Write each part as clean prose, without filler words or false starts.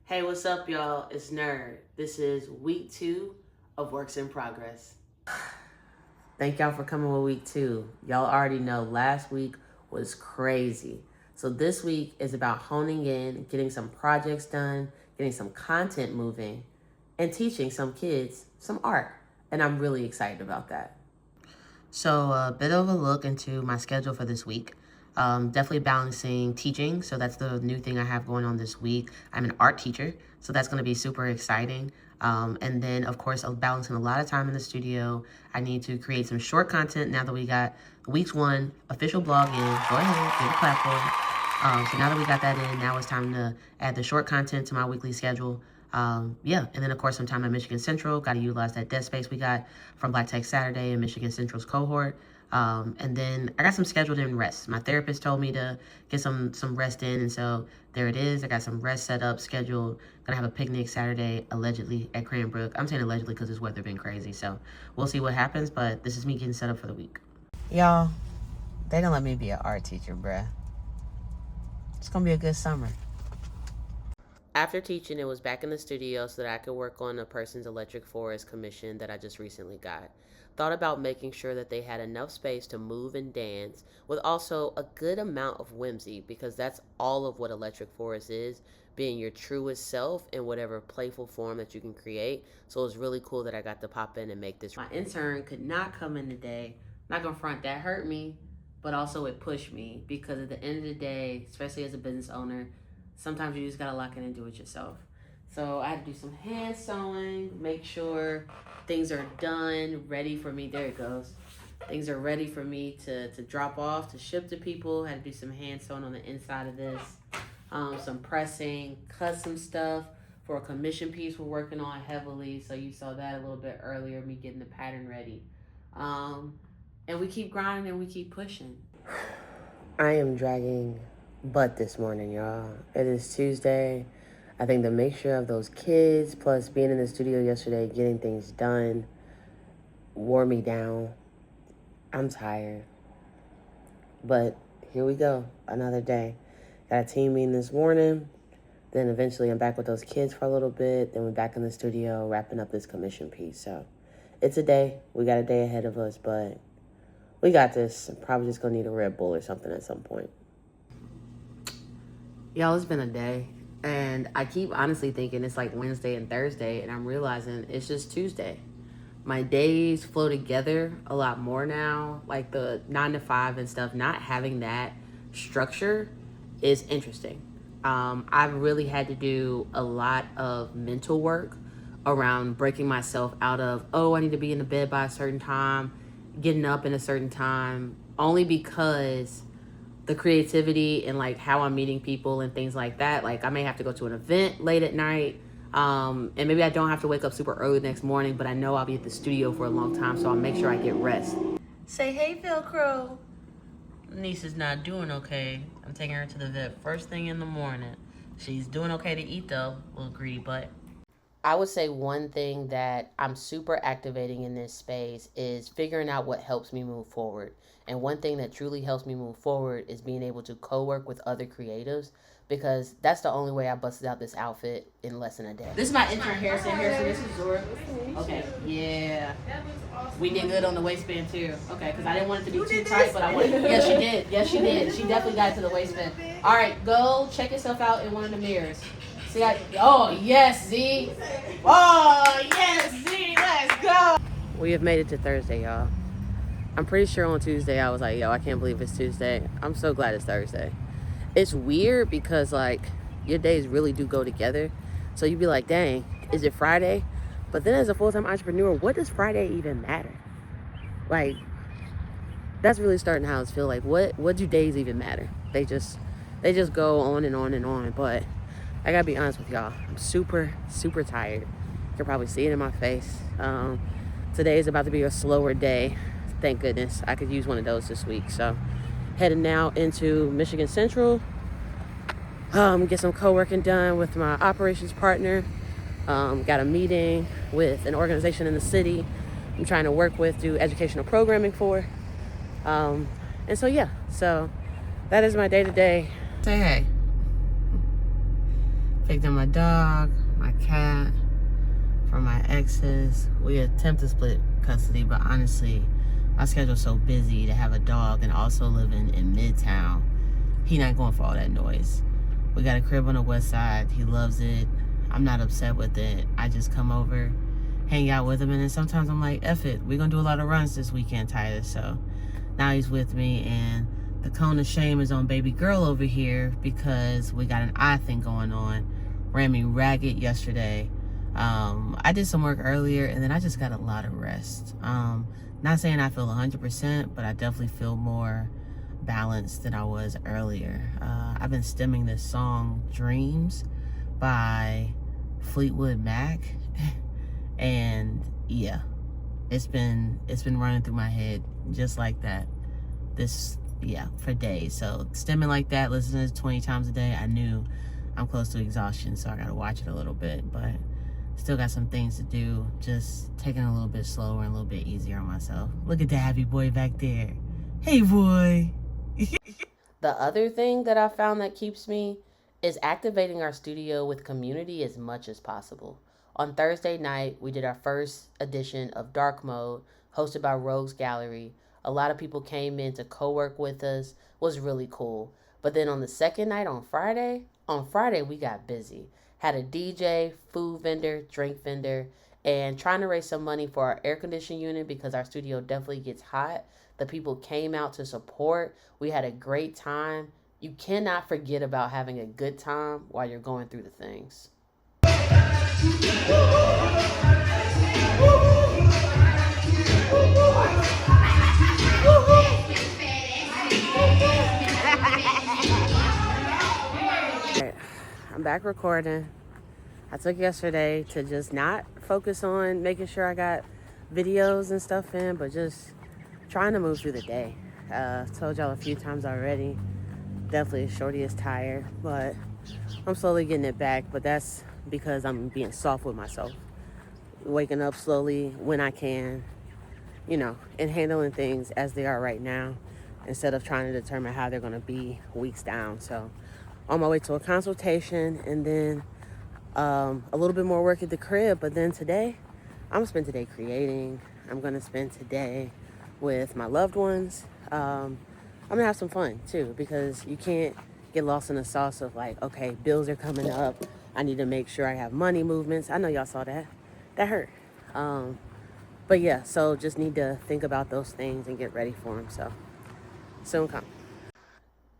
Hey, what's up, y'all? It's Nerd. This is week 2 of Works in Progress. Thank y'all for coming with week 2. Y'all already know last week was crazy. So this week is about honing in, getting some projects done, getting some content moving, and teaching some kids some art. And I'm really excited about that. So a bit of a look into my schedule for this week. Definitely balancing teaching. So that's the new thing I have going on this week. I'm an art teacher, so that's going to be super exciting. And then, of course, I'm balancing a lot of time in the studio. I need to create some short content now that we got week's 1 official blog in. Go ahead, give a clap for it. So now that we got that in, now it's time to add the short content to my weekly schedule. And then of course some time at Michigan Central. Got to utilize that desk space we got from Black Tech Saturday and Michigan Central's cohort. And then I got some scheduled in rest. My therapist told me to get some rest in, and so there it is. I got some rest set up, scheduled. Gonna have a picnic Saturday, allegedly, at Cranbrook. I'm saying allegedly because this weather been crazy, so we'll see what happens, but this is me getting set up for the week. Y'all, they don't let me be an art teacher, bruh. It's gonna be a good summer. After teaching, it was back in the studio so that I could work on a person's electric forest commission that I just recently got. Thought about making sure that they had enough space to move and dance with also a good amount of whimsy, because that's all of what electric forest is, being your truest self in whatever playful form that you can create. So it was really cool that I got to pop in and make this. My intern could not come in today. Not gonna front, that hurt me, but also it pushed me, because at the end of the day, especially as a business owner, sometimes you just gotta lock in and do it yourself. So I had to do some hand sewing, make sure things are done, ready for me. There it goes. Things are ready for me to drop off, to ship to people. Had to do some hand sewing on the inside of this. Some pressing, cut some stuff for a commission piece we're working on heavily. So you saw that a little bit earlier, me getting the pattern ready. And we keep grinding and we keep pushing. I am dragging butt this morning, y'all. It is Tuesday. I think the mixture of those kids plus being in the studio yesterday, getting things done, wore me down. I'm tired. But here we go, another day. Got a team meeting this morning. Then eventually I'm back with those kids for a little bit. Then we're back in the studio wrapping up this commission piece. So it's a day. We got a day ahead of us, but we got this. I'm probably just gonna need a Red Bull or something at some point. Y'all, it's been a day, and I keep honestly thinking it's like Wednesday and Thursday, and I'm realizing it's just Tuesday. My days flow together a lot more now, like the 9 to 5 and stuff. Not having that structure is interesting. I've really had to do a lot of mental work around breaking myself out of, oh, I need to be in the bed by a certain time, getting up in a certain time, only because the creativity and like how I'm meeting people and things like that. Like I may have to go to an event late at night, and maybe I don't have to wake up super early the next morning, but I know I'll be at the studio for a long time, so I'll make sure I get rest. Say hey, Velcro. Niece is not doing okay. I'm taking her to the vet first thing in the morning. She's doing okay to eat though, little greedy butt. I would say one thing that I'm super activating in this space is figuring out what helps me move forward. And one thing that truly helps me move forward is being able to co-work with other creatives, because that's the only way I busted out this outfit in less than a day. This is my intern, Harrison. Harrison, this is Zora. Okay, yeah. We did good on the waistband too. Okay, because I didn't want it to be too tight, but I wanted. Yes, she did. Yes, she did. She definitely got it to the waistband. All right, go check yourself out in one of the mirrors. See, oh yes, Z. Oh yes, Z. Let's go. We have made it to Thursday, y'all. I'm pretty sure on Tuesday I was like, yo, I can't believe it's Tuesday. I'm so glad it's Thursday. It's weird because like your days really do go together. So you'd be like, dang, is it Friday? But then as a full-time entrepreneur, what does Friday even matter? Like, that's really starting how it's feel like. What do days even matter? They just go on and on and on. But I gotta be honest with y'all, I'm super, super tired. You can probably see it in my face. Today is about to be a slower day. Thank goodness. I could use one of those this week. So heading now into Michigan Central. Get some co-working done with my operations partner. Got a meeting with an organization in the city I'm trying to work with, do educational programming for. And so, yeah. So that is my day-to-day. Say hey. Picked up my dog, my cat, from my exes. We attempt to split custody, but honestly, my schedule's so busy to have a dog and also living in Midtown. He not going for all that noise. We got a crib on the west side. He loves it. I'm not upset with it. I just come over, hang out with him, and then sometimes I'm like, F it. We're going to do a lot of runs this weekend, Titus. So now he's with me, and the cone of shame is on baby girl over here because we got an eye thing going on. Ran me ragged yesterday. I did some work earlier, and then I just got a lot of rest. Not saying I feel 100%, but I definitely feel more balanced than I was earlier. I've been stemming this song Dreams by Fleetwood Mac, and yeah, it's been running through my head just like that for days. So stemming like that, listening to it 20 times a day, I knew I'm close to exhaustion, so I gotta watch it a little bit, but still got some things to do. Just taking it a little bit slower and a little bit easier on myself. Look at the happy boy back there. Hey, boy. The other thing that I found that keeps me is activating our studio with community as much as possible. On Thursday night, we did our first edition of Dark Mode, hosted by Rogues Gallery. A lot of people came in to co-work with us. It was really cool. But then on the second night, on Friday, we got busy. Had a DJ, food vendor, drink vendor, and trying to raise some money for our air conditioning unit because our studio definitely gets hot. The people came out to support. We had a great time. You cannot forget about having a good time while you're going through the things. I'm back recording. I took yesterday to just not focus on making sure I got videos and stuff in, but just trying to move through the day. Told y'all a few times already. Definitely Shorty is tired, but I'm slowly getting it back. But that's because I'm being soft with myself. Waking up slowly when I can, and handling things as they are right now instead of trying to determine how they're going to be weeks down. So on my way to a consultation, and then a little bit more work at the crib. But then today, I'm going to spend today creating. I'm going to spend today with my loved ones. I'm going to have some fun, too, because you can't get lost in the sauce of like, okay, bills are coming up. I need to make sure I have money movements. I know y'all saw that. That hurt. But yeah, so just need to think about those things and get ready for them. So soon come.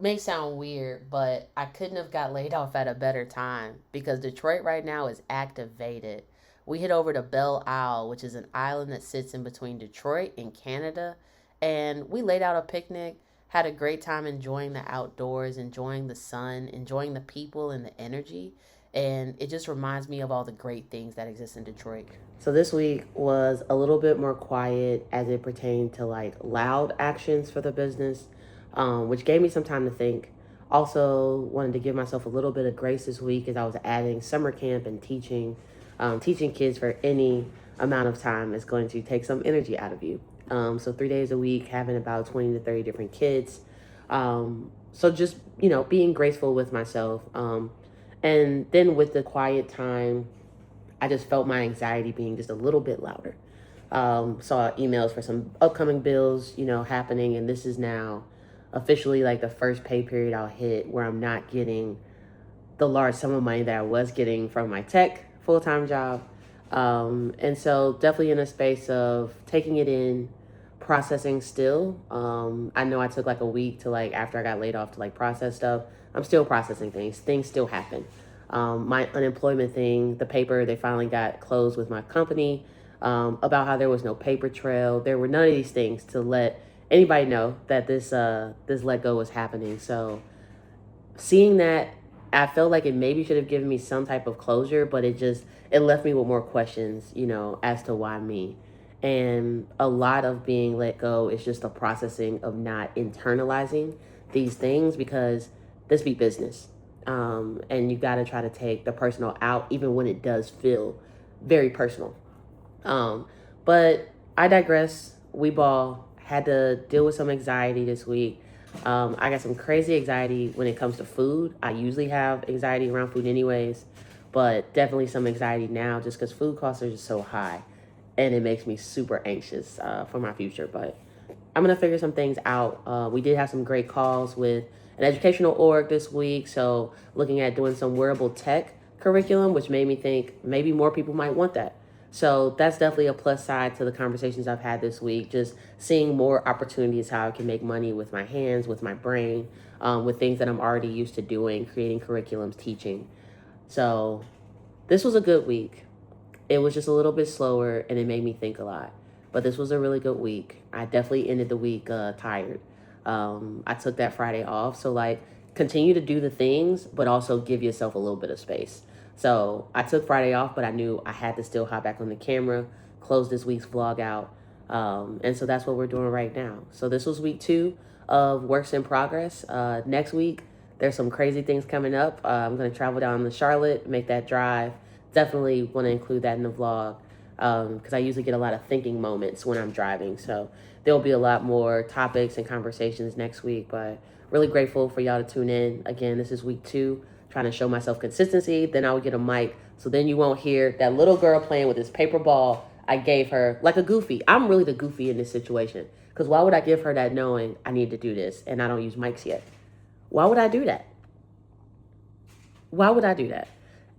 May sound weird, but I couldn't have got laid off at a better time because Detroit right now is activated. We hit over to Belle Isle, which is an island that sits in between Detroit and Canada, and we laid out a picnic, had a great time enjoying the outdoors, enjoying the sun, enjoying the people and the energy, and it just reminds me of all the great things that exist in Detroit. So this week was a little bit more quiet as it pertained to like loud actions for the business. Which gave me some time to think. Also wanted to give myself a little bit of grace this week as I was adding summer camp and teaching. Teaching kids for any amount of time is going to take some energy out of you. So 3 days a week, having about 20 to 30 different kids. So just, being graceful with myself. And then with the quiet time, I just felt my anxiety being just a little bit louder. Saw emails for some upcoming bills, happening, and this is now officially like the first pay period I'll hit where I'm not getting the large sum of money that I was getting from my tech full-time job. And so definitely in a space of taking it in, processing still. I know I took like a week to like, after I got laid off to like process stuff. I'm still processing things. Things still happen. My unemployment thing, the paper, they finally got closed with my company, about how there was no paper trail. There were none of these things to let anybody know that this let go was happening. So seeing that, I felt like it maybe should have given me some type of closure, but it left me with more questions, as to why me. And a lot of being let go is just a processing of not internalizing these things because this be business. And you got to try to take the personal out, even when it does feel very personal. But I digress. We ball. Had to deal with some anxiety this week. I got some crazy anxiety when it comes to food. I usually have anxiety around food anyways, but definitely some anxiety now just because food costs are just so high and it makes me super anxious for my future. But I'm going to figure some things out. We did have some great calls with an educational org this week. So looking at doing some wearable tech curriculum, which made me think maybe more people might want that. So that's definitely a plus side to the conversations I've had this week. Just seeing more opportunities how I can make money with my hands, with my brain, with things that I'm already used to doing, creating curriculums, teaching. So this was a good week. It was just a little bit slower and it made me think a lot. But this was a really good week. I definitely ended the week tired. I took that Friday off. So, like, continue to do the things, but also give yourself a little bit of space. So, I took Friday off, but I knew I had to still hop back on the camera, close this week's vlog out. And so that's what we're doing right now. So, this was week 2 of Works in Progress. Next week, there's some crazy things coming up. I'm going to travel down to Charlotte, make that drive. Definitely want to include that in the vlog because I usually get a lot of thinking moments when I'm driving. So there'll be a lot more topics and conversations next week, but really grateful for y'all to tune in. Again, this is week 2, trying to show myself consistency. Then I would get a mic. So then you won't hear that little girl playing with this paper ball I gave her like a goofy. I'm really the goofy in this situation because why would I give her that knowing I need to do this and I don't use mics yet? Why would I do that? Why would I do that?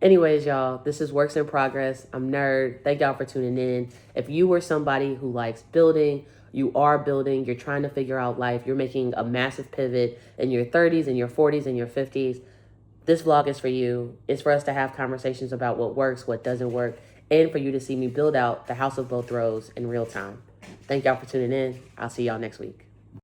Anyways, y'all, this is Works in Progress. I'm Nerd. Thank y'all for tuning in. If you were somebody who likes building, you are building, you're trying to figure out life, you're making a massive pivot in your 30s and your 40s and your 50s, this vlog is for you. It's for us to have conversations about what works, what doesn't work, and for you to see me build out the house of both rows in real time. Thank y'all for tuning in. I'll see y'all next week.